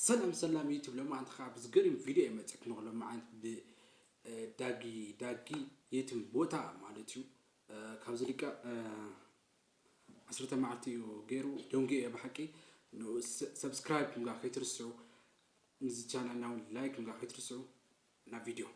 سلام يوتيوب لما عند خاب زقريم فيديو يمتك نقول لما عند داقي يتم بوتا مالتيو كابزليكا عشرة معتي وغيرو دونجي بحكي إنه سبسكرايب مقا خيترسو نزل channel ناو لايك مقا خيترسو نا فيديو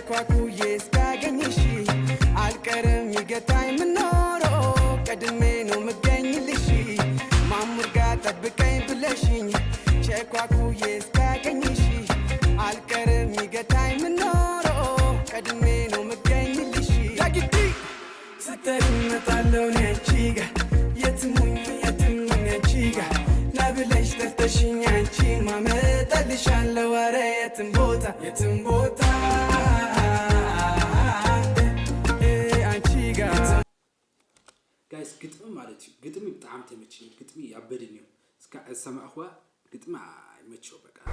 Kwakuye skaganyishi alkaram yigatay minoro kadme no maganyilishi mamurga tabkay blashin kwakuye skaganyishi alkaram yigatay minoro kadme no maganyilishi dagiti sitarin talone chiga yetmunya chiga nablesh tartashinya chi mametalishan laware yetimboта guys قطمي مالتي قطمي بطعم تمشي قطمي يعبدني اسكا سما اخوا قطمي يمشوا بقى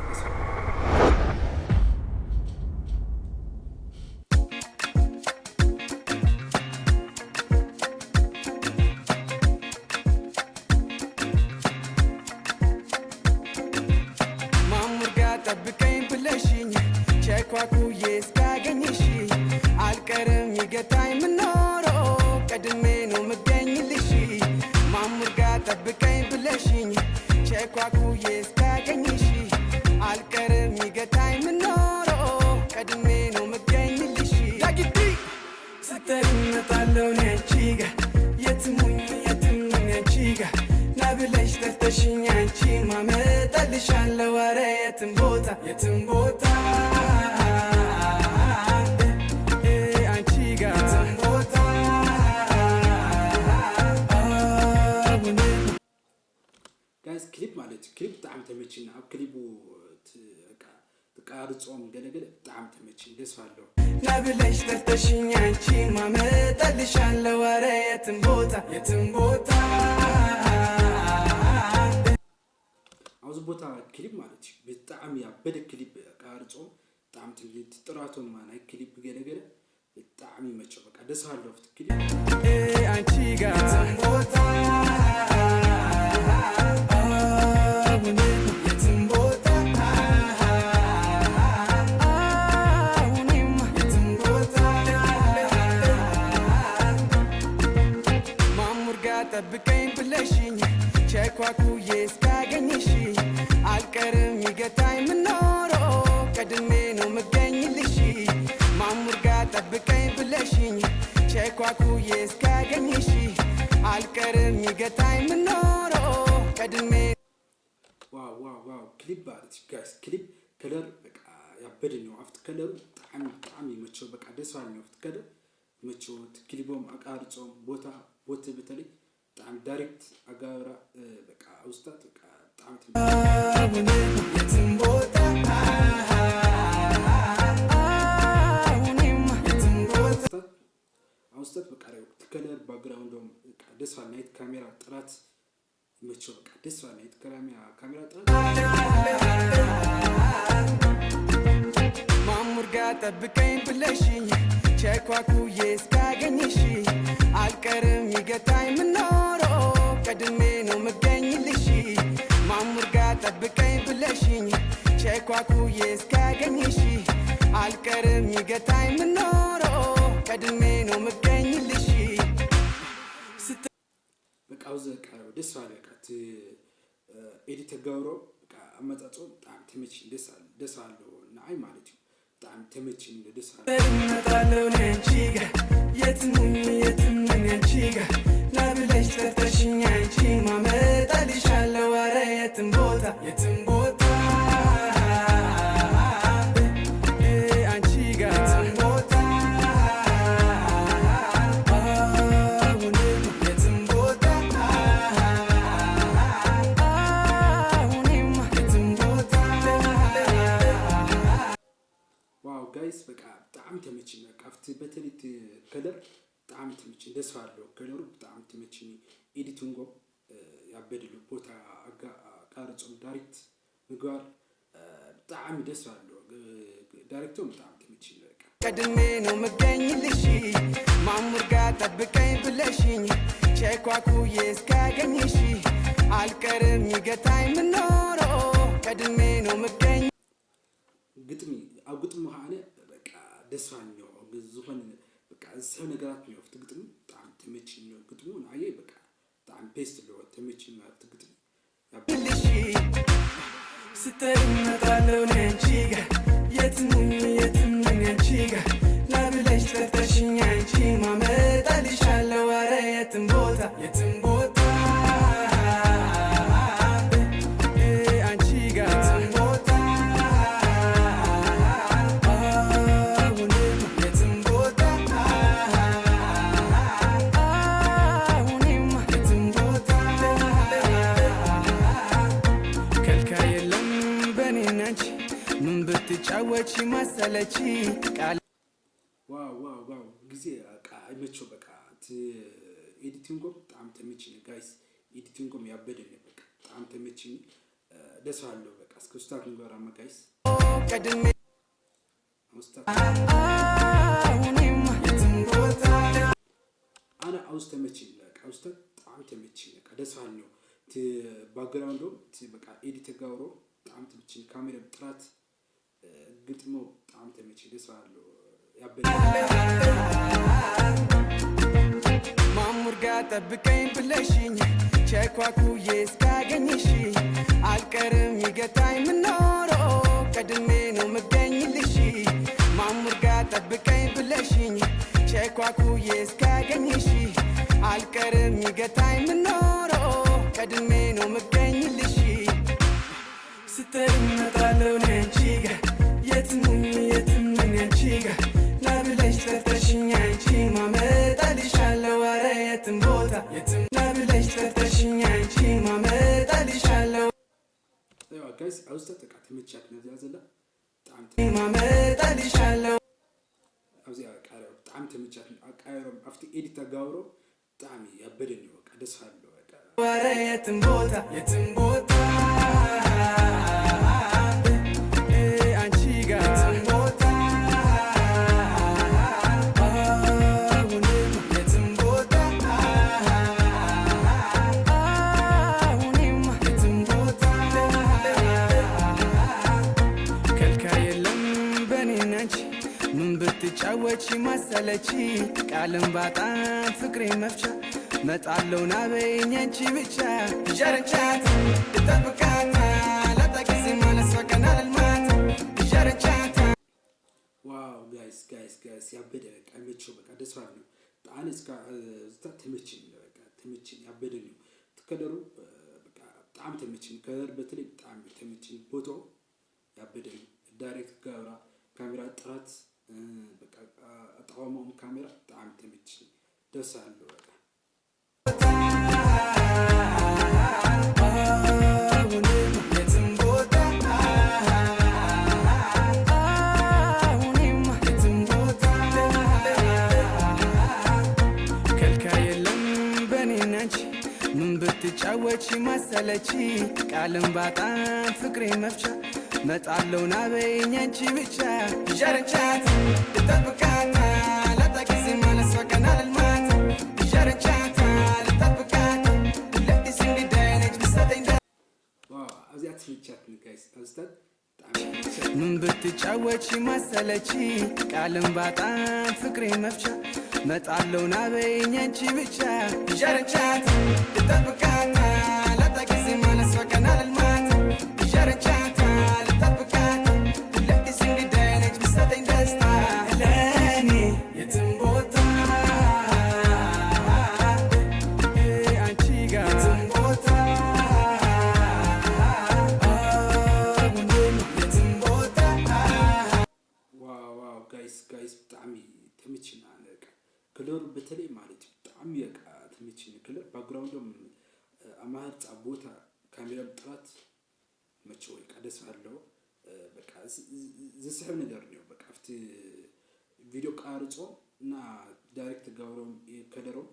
kwakuye skaganyishi alkaram yigatay minoro kadme no maganyilishi mamurga tabkay blashin kwakuye skaganyishi alkaram yigatay minoro kadme no maganyilishi dagiti sitarin talone chiga yetmunya chiga nablesh tartashinya chi mametalishan laware yetimbota guys كليب مالتي كليب طعم تمشينا اب كليبو تقارصوم ገለገለ طعم تمشي ደስ አለው ናብለሽ ተርተሽኛ አንቺ ማመጣልሻን ለወሬ የትም ቦታ አውዝ ቦታ ክሊፕ ማለት በጣም ያበደ ክሊፕ ቀርጾም በጣም ትልት ጥራቱን ማናይ ክሊፕ ገለገለ በጣም ይመቸው በቃ ደስ አለው ክሊፕ አንቺ ጋር ቦታ tabkayn blashin kwakuye skaganyishi alkaram yigatay minoro kadme no maganyilishi mamurga tabkayn blashin kwakuye skaganyishi alkaram yigatay minoro kadme ዋው ክሊፕ ባርት ጋይስ ክሊፕ ከለር በቃ ያበደኝ ነው አፍት ከለሩ በጣም ይመቸው በቃ ደስ አለኝ አፍት ከለር ይመቸው ክሊፖም አቃርጾም ቦታ በተለይ በጣም ዳይሬክት አጋራ በቃ ውስጣት በቃ በጣም ውስጣት በቃ ከለር ባክግራውንዶም በቃ ደስ አለ ናይት ካሜራ ጥራት ይመቸው በቃ ደስ አለ ናይት ካሜራ ጥራት ማሙርጋ ጠብቀኝ ብለሽኝ kwakuye skaganyishi alkaram yigatay minoro kadme no maganyilishi mamurga tabkay blashin kwakuye skaganyishi alkaram yigatay minoro kadme no maganyilishi በቃ ወዘቃ ደስ አለ በቃ ኤዲት ተጋውሮ በቃ አመጣጦ በጣም ተመች ደስ አለው እና አይ ማለት ነው በጣም ተመች ደስ አለ chiga yetmunya chiga nablesh tartashinya chi mametalishan laware yetim ቦታ anchiga yetim ቦታ ከለር በጣም ትምችኝ ደስ አለው ከለሩ በጣም ትምችኝ ኤዲቲንጎ ያበደሉ ቦታ ቃርጾም ዳይሬክት ምግባር በጣም ደስ አለው ዳይሬክቶም በጣም ትምችኝ በቃ ቀድሜ ነው መገኝልሽ ማሙር ጋር ጠብቀኝ ብለሽኝ ቸኳኩዬ እስካገኝሽ አልቀርም ይገታኝ ምኖረው ቀድሜ ነው መገኝ ግጥሚ ኣብ ግጥሙ ሀነ በቃ ደስ አለው ዝሆን በቃ ሰው ነገራት ነው ግጥሙ በጣም ትምችኝ ነው ግጥሙ አየ በቃ በጣም ፔስት ነው ትምችኝ ነው ግጥሙ ያብልሽ ስትመጣለው ነንቺ ጋር የትም ነንቺ ጋር ለብለሽ ተፈሽኝ አንቺ ማመጣልሻለሁ ኧረ የትም ቦታ አንቺ ጋር የትም ቦታ አሁንም የትም ቦታ አሁንም የትም ቦታ ከልካይ የለም በኔና አንቺ ምን ብትጫወቺ መሰለቺ ቃል ዋው ጊዜ በቃ አይመቸው በቃ ኤዲቲንጎም በጣም ተመችኝ ጋይስ ኤዲቲንጎም ያበደኝ በቃ በጣም ተመችኝ ደስ አለው በቃ እስከ ስታት ንገራማ ጋይስ ቀድሜ አውስታት አሁንም የትም ቦታ አና አውስ ተመችኝ በቃ አውስታት በጣም ተመችኝ በቃ ደስ አለው ባክግራውንዶም በቃ ኤዲት ጋውሮ በጣም ተመችኝ ካሜራ ጥራት ግጥሞ በጣም ተመችኝ ደስ አለው ማሙር ጋር ጠብቀኝ ብለሽኝ ቸኳኩዬ እስካገኝሽ አልቀርም ይገታኝ ምኖረው ቀድሜ ነው መገኝልሽ ማሙር ጋር ጠብቀኝ ብለሽኝ ቸኳኩዬ እስካገኝሽ አልቀርም ይገታኝ ምኖረው ቀድሜ ነው መገኝልሽ ስትመጣለው ነንቺ ጋር የትም ነንቺ ጋር ለብለሽ ተፈሽኝ አንቺ ማመጣልሻለሁ ኧረ የትም ቦታ ለብለሽ ተፈሽኝ አንቺ ማመጣልሻለሁ ያው ጋይስ አውስታት በቃ ተመቻት ነው ያዘላ በጣም ማመጣልሻለሁ አውዚያ ቃሪው በጣም ተመቻት አቃይሮም አፍቲ ኤዲት ጋውሮ በጣም ያበደኝ በቃ ደስ አለው በቃ ኧረ የትም ቦታ አንቺ ጋር የትም ቦታ አሁንም የትም ቦታ አሁንም የትም ቦታ ከልካይ የለም በኔና አንቺ ምን ብትጫወቺ መሰለቺ ቃልም ባጣም ፍቅሬ መፍቻ መጣለው ናበይኝ አንቺ ብቻ ጀርቻት ልጠብቃት ለጠቂስ ማለስ ወቀና ልልማት ጀርቻት ዋው ጋይስ ያበደ በቃ አይመቸው በቃ ደስ አለው ጣን እስከ ዝታ ተመችኝ በቃ ተመችኝ ያበደኝ ተከደሩ በቃ በጣም ተመችኝ ከለር በተለይ በጣም ተመችኝ ፎቶ ያበደኝ ዳይሬክት ጋራ ካሜራ ጥራት በቃ አጣዋማው ካሜራ በጣም ተመችኝ ደስ አለው በቃ አሁንም የትም ቦታ አሁንም የትም ቦታ ከልካይ የለም በኔና አንቺ ምን ብትጫወቺ መሰለቺ ቃልም ባጣም ፍቅሬ መፍቻ መጣለው ናበይኝ አንቺ ብቻ ጀርቻት ልጠብቃት ለጠቂስ ማለስ ወቀና ልልማት ጀርቻት ልጠብቃት ለዲስ እንግዳይ ነች ብሰጠኝ ዋው አዚያ ተመቻት ጋይስ አውስታት ምን ብትጫወቺ መሰለቺ ቃልም ባጣም ፍቅሬ መፍቻ መጣለው ናበይኝ አንቺ ብቻ ጀርቻት ልጠብቃት ለጠቂስ ማለስ ወቀና ልልማት ጀርቻት ልጠብቃት ለዲስ እንግዳይ ነች ብሰጠኝ ደስታ ለኔ የትም ቦታ አንቺ ጋር የትም ቦታ አሁንም የትም ቦታ ዋው ጋይስ በጣም ተመችኝ በቃ ከለሩ በተለይ ማለት በጣም በቃ ተመችኝ ከለር ባክግራውንዶም አማርጣ ቦታ ካሜራ ጥራት መቸው በቃ ደስ አለው በቃ ዝስሕብ ነገር ነው በቃ አፍቲ ቪዲዮ ቃርጾ እና ዳይሬክት ጋብሮም ከለሮም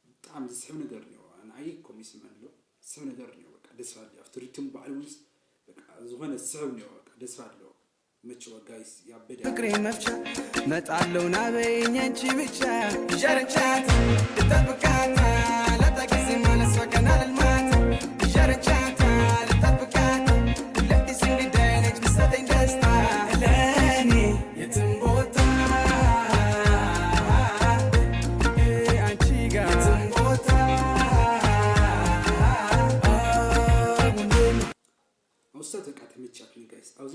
በጣም ዝስብ ነገር ነው አና አይኮም ይስማሉ ዝስብ ነገር ነው በቃ ደስ አለ አፍትሪቱም ባልውስ በቃ ዝሆነ ዝስብ ነው በቃ ደስ አለ መችዋ ጋይስ ያበደ ፍቅሬ መፍቻ መጣለው ናበኝ አንቺ ብቻ ጀርቻት ተጠብቃታ ለታጊዜ ማለሷ ከናል ማታ ጀርቻታ ተጠብቃታ ለዲስ እንግዳይ ነች ብሰጠኝ ደስታ ለኔ የትም ቦታ አንቺ ጋር የትም ቦታ አውስታ በቃ ተመቻችኝ ጋይስ አውዚ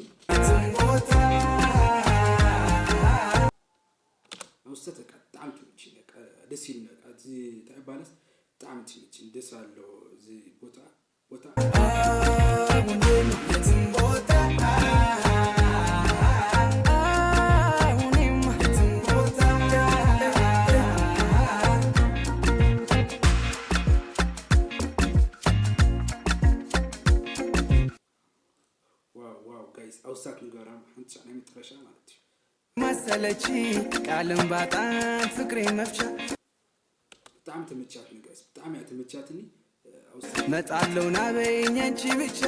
አውስታ በቃ በጣም ትመችኝ በቃ ደስ ይል በቃ እዚህ ታይባለስ በጣም ትመችኝ ደስ አለው እዚህ ቦታ የትም ቦታ ዋው ጋይስ አውስታት ንገራም አንቺ አና መጥረሻ ማለት ነው መሰለች ቃልም ባጣም ፍቅሬ መፍቻ በጣም ተመቻችኝ ጋይስ በጣም ያተመቻትኝ መጣለው ናበኝ አንቺ ብቻ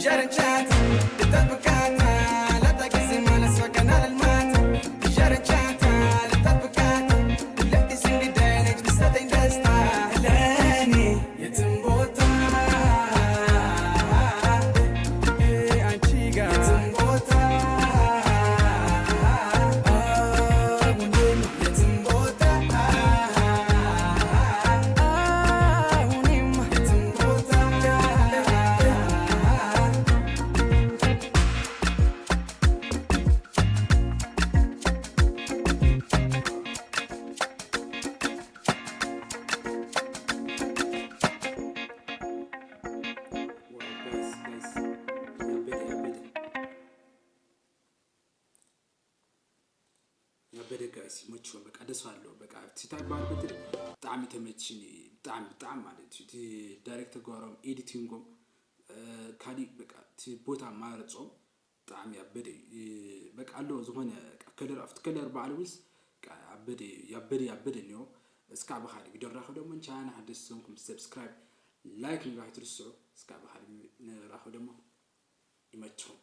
ጀርቻት ተጠብቃታ ለታጊዜ ማለሷ ከናል ማታ ጀርቻት ተጠብቃታ ለዲስ እንግዳይ ነች ብሰጠኝ ደስታ ለኔ የትም ቦታ አንቺ ጋር የትም ቦታ የትም ቦታ ያበደ ጋይስ መችው በቃ ደስ አለው በቃ ሲታባልበት በጣም ተመችኝ በጣም ማለት ዳይሬክተር ጋርም ኤዲቲንግም ካሊ በቃ ቦታ ማረጾም በጣም ያበደ በቃ አለው ዝሆነ ከለር አፍት ከለር ባልውስ ያበደ ነው እስካ በኋላ ቪዲዮ ራሁ ደግሞ ቻና አዲስንኩም ሰብስክራይብ ላይክ ንጋት ርሶ እስካ በኋላ ራሁ ደግሞ ይመቸው